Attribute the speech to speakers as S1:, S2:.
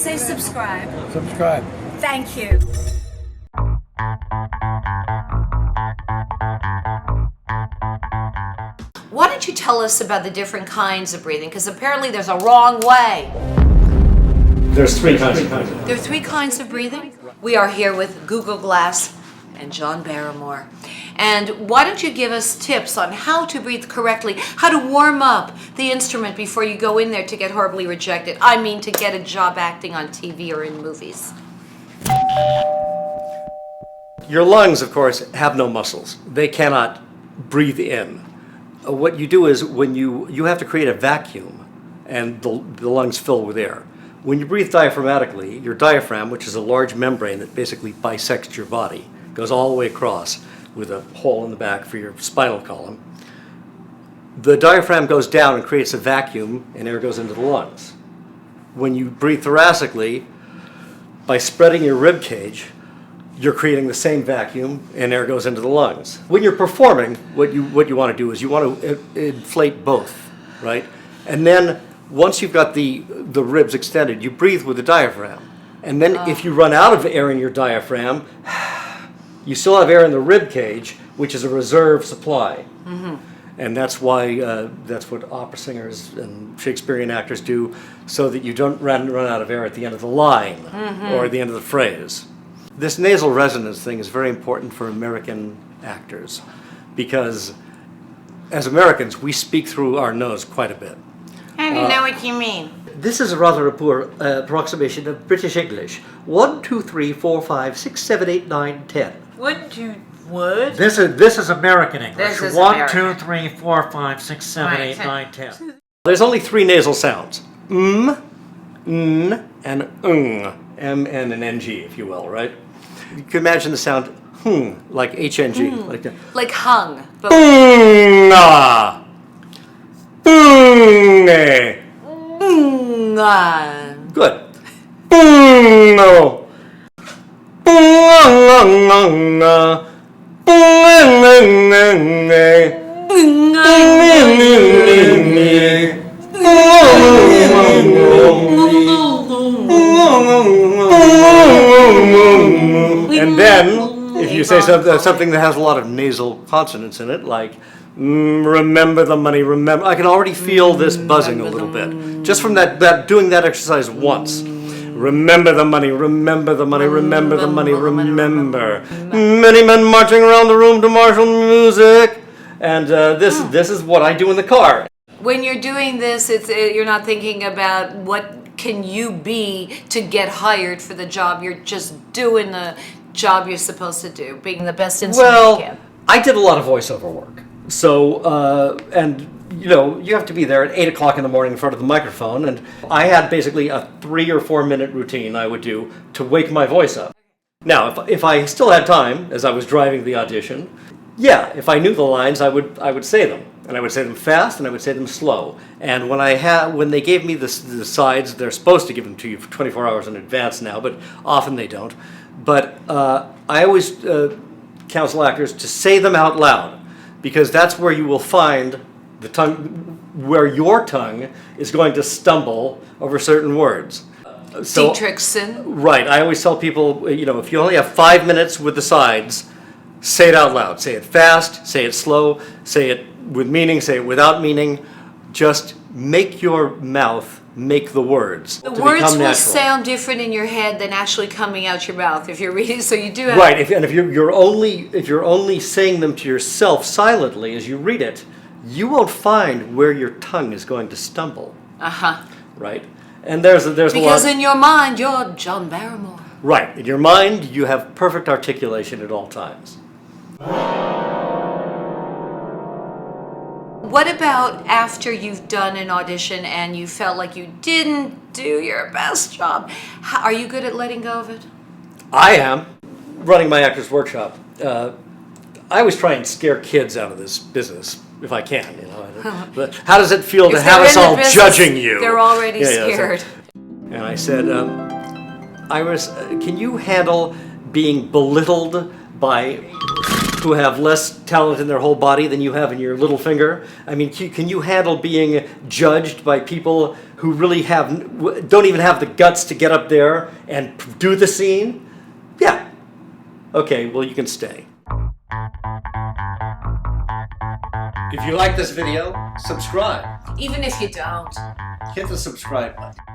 S1: Say subscribe.
S2: Subscribe.
S1: Thank you. Why don't you tell us about the different kinds of breathing? Because apparently there's a wrong way.
S2: There's three kinds of breathing.
S1: There are three kinds of breathing. We are here with Google Glass and John Barrymore. And why don't you give us tips on how to breathe correctly, how to warm up the instrument before you go in there to get horribly rejected. I mean, to get a job acting on TV or in movies.
S3: Your lungs, of course, have no muscles. They cannot breathe in. What you do is when you have to create a vacuum and the lungs fill with air. When you breathe diaphragmatically, your diaphragm, which is a large membrane that basically bisects your body, goes all the way across with a hole in the back for your spinal column. The diaphragm goes down and creates a vacuum and air goes into the lungs. When you breathe thoracically, by spreading your rib cage, you're creating the same vacuum and air goes into the lungs. When you're performing, what you want to do is you want to inflate both, right? And then once you've got the ribs extended, you breathe with the diaphragm. And then if you run out of air in your diaphragm, you still have air in the rib cage, which is a reserve supply. Mm-hmm. And that's why, that's what opera singers and Shakespearean actors do, so that you don't run out of air at the end of the line or at the end of the phrase. This nasal resonance thing is very important for American actors because as Americans, we speak through our nose quite a bit.
S1: I don't know what you mean.
S3: This is rather a poor approximation of British English. 1, 2, 3, 4, 5, 6, 7, 8, 9, 10.
S1: What?
S2: This is American English.
S1: This is
S2: 1,
S1: American.
S2: 2, 3, 4, 5, 6, 7, 8, 9, 10.
S3: There's only three nasal sounds. N, and ng. M, N, and NG, if you will, right? You can imagine the sound like HNG. Like that.
S1: Like hung. But
S3: Nga. Nge. Good. No. And then, if you say something that has a lot of nasal consonants in it, like remember the money, remember. I can already feel this buzzing a little bit just from that doing that exercise once. Remember the money, remember the money, remember the money, remember. Many men marching around the room to martial music, and this is what I do in the car.
S1: when you're doing this, you're not thinking about what can you be to get hired for the job. You're just doing the job you're supposed to do, being the best instrument you can.
S3: I did a lot of voiceover work. So, and you know, you have to be there at 8 o'clock in the morning in front of the microphone, and I had basically a 3 or 4 minute routine I would do to wake my voice up. Now, if I still had time, as I was driving the audition, yeah, if I knew the lines, I would say them. And I would say them fast, and I would say them slow. And when they gave me the sides, they're supposed to give them to you for 24 hours in advance now, but often they don't. But I always counsel actors to say them out loud, because that's where you will find the tongue, where your tongue is going to stumble over certain words.
S1: Dietrichson.
S3: Right. I always tell people, you know, if you only have 5 minutes with the sides, say it out loud. Say it fast, say it slow, say it with meaning, say it without meaning. Just make your mouth make the words.
S1: The words will sound different in your head than actually coming out your mouth if you're reading. So you do have
S3: right. If you're only saying them to yourself silently as you read it, you won't find where your tongue is going to stumble. Right. And there's
S1: because in your mind you're John Barrymore.
S3: Right. In your mind you have perfect articulation at all times.
S1: What about after you've done an audition and you felt like you didn't do your best job? Are you good at letting go of it?
S3: I am. Running my actor's workshop, I always try and scare kids out of this business if I can. You know, but how does it feel to have us all judging you?
S1: They're already scared.
S3: And I said, Iris, can you handle being belittled by who have less talent in their whole body than you have in your little finger? I mean, can you handle being judged by people who really don't even have the guts to get up there and do the scene, yeah, okay, well, you can stay. If you like this video, subscribe.
S1: Even if you don't.
S3: Hit the subscribe button.